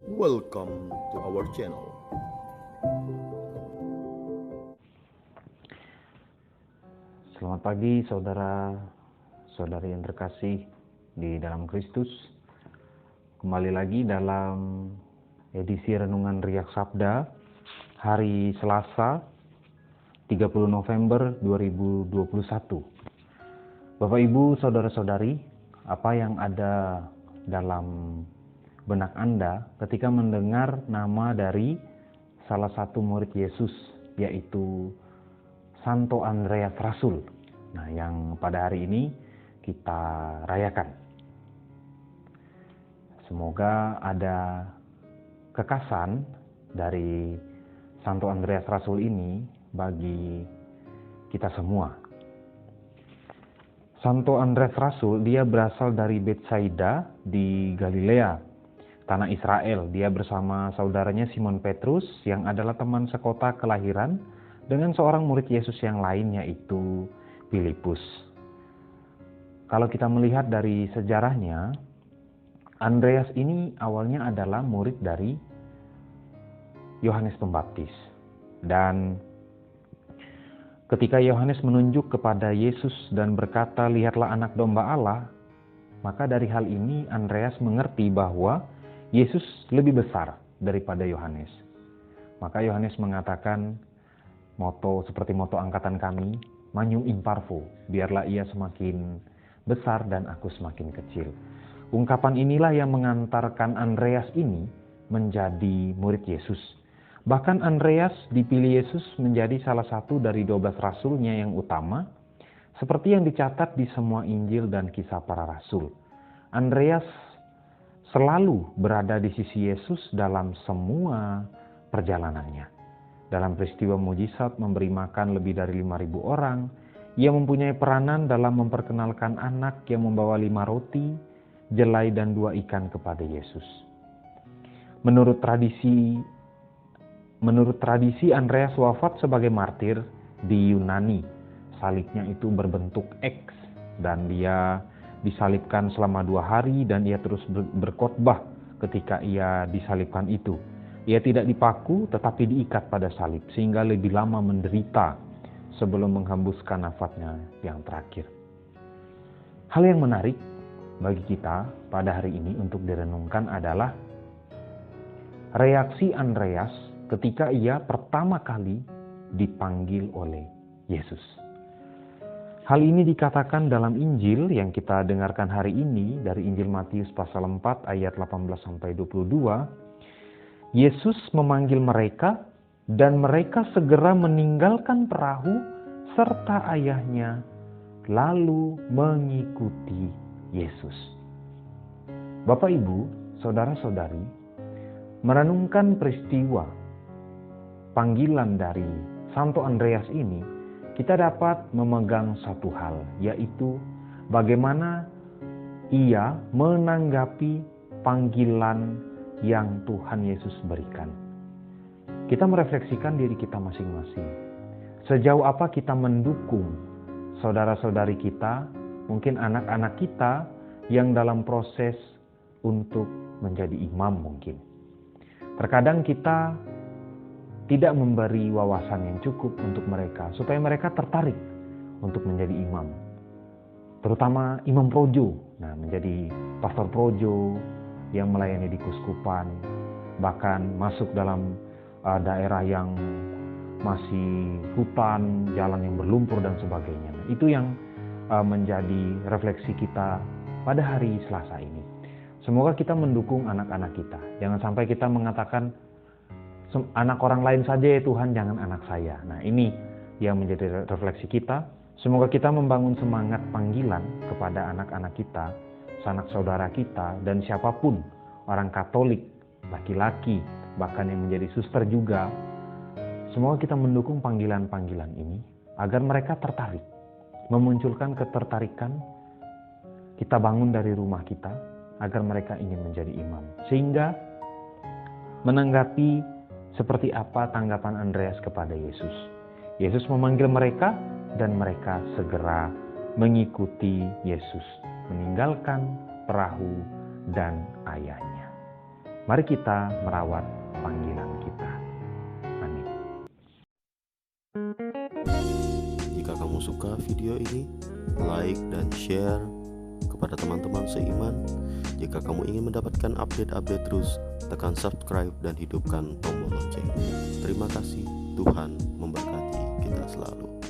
Welcome to our channel. Selamat pagi saudara-saudari yang terkasih di dalam Kristus. Kembali lagi dalam edisi Renungan Riak Sabda hari Selasa 30 November 2021. Bapak Ibu, saudara-saudari, apa yang ada dalam benak Anda ketika mendengar nama dari salah satu murid Yesus, yaitu Santo Andreas Rasul. Nah, yang pada hari ini kita rayakan. Semoga ada kekasan dari Santo Andreas Rasul ini bagi kita semua. Santo Andreas Rasul, dia berasal dari Betsaida di Galilea, tanah Israel. Dia bersama saudaranya Simon Petrus yang adalah teman sekota kelahiran dengan seorang murid Yesus yang lain, yaitu Filipus. Kalau kita melihat dari sejarahnya, Andreas ini awalnya adalah murid dari Yohanes Pembaptis. Dan ketika Yohanes menunjuk kepada Yesus dan berkata, "Lihatlah anak domba Allah," maka dari hal ini Andreas mengerti bahwa Yesus lebih besar daripada Yohanes. Maka Yohanes mengatakan seperti moto angkatan kami, "Magnum imparvo," biarlah ia semakin besar dan aku semakin kecil. Ungkapan inilah yang mengantarkan Andreas ini menjadi murid Yesus. Bahkan Andreas dipilih Yesus menjadi salah satu dari 12 rasulnya yang utama, seperti yang dicatat di semua Injil dan kisah para rasul. Andreas selalu berada di sisi Yesus dalam semua perjalanannya. Dalam peristiwa mujizat memberi makan lebih dari 5.000 orang, ia mempunyai peranan dalam memperkenalkan anak yang membawa 5 roti, jelai dan 2 ikan kepada Yesus. Menurut tradisi Andreas wafat sebagai martir di Yunani. Salibnya itu berbentuk X dan dia disalibkan selama 2 hari dan ia terus berkhotbah ketika ia disalibkan itu. Ia tidak dipaku tetapi diikat pada salib sehingga lebih lama menderita sebelum menghembuskan nafasnya yang terakhir. Hal yang menarik bagi kita pada hari ini untuk direnungkan adalah reaksi Andreas ketika ia pertama kali dipanggil oleh Yesus. Hal ini dikatakan dalam Injil yang kita dengarkan hari ini dari Injil Matius pasal 4 ayat 18-22. Yesus memanggil mereka dan mereka segera meninggalkan perahu serta ayahnya lalu mengikuti Yesus. Bapak Ibu, saudara-saudari, merenungkan peristiwa panggilan dari Santo Andreas ini, kita dapat memegang satu hal, yaitu bagaimana ia menanggapi panggilan yang Tuhan Yesus berikan. Kita merefleksikan diri kita masing-masing. Sejauh apa kita mendukung saudara-saudari kita, mungkin anak-anak kita yang dalam proses untuk menjadi imam mungkin. Terkadang kita tidak memberi wawasan yang cukup untuk mereka, supaya mereka tertarik untuk menjadi imam. Terutama imam projo, menjadi pastor projo yang melayani di kuskupan, bahkan masuk dalam daerah yang masih hutan, jalan yang berlumpur dan sebagainya. Itu yang menjadi refleksi kita pada hari Selasa ini. Semoga kita mendukung anak-anak kita. Jangan sampai kita mengatakan, anak orang lain saja ya Tuhan, jangan anak saya. Nah, ini yang menjadi refleksi kita. Semoga kita membangun semangat panggilan kepada anak-anak kita, sanak saudara kita, dan siapapun, orang Katolik, laki-laki, bahkan yang menjadi suster juga. Semoga kita mendukung panggilan-panggilan ini agar mereka tertarik, memunculkan ketertarikan. Kita bangun dari rumah kita agar mereka ingin menjadi imam, sehingga menanggapi seperti apa tanggapan Andreas kepada Yesus. Yesus memanggil mereka dan mereka segera mengikuti Yesus, meninggalkan perahu dan ayahnya. Mari kita merawat panggilan kita. Amin. Jika kamu suka video ini, like dan share kepada teman-teman seiman. Jika kamu ingin mendapatkan update-update terus, tekan subscribe dan hidupkan tombol lonceng. Terima kasih, Tuhan memberkati kita selalu.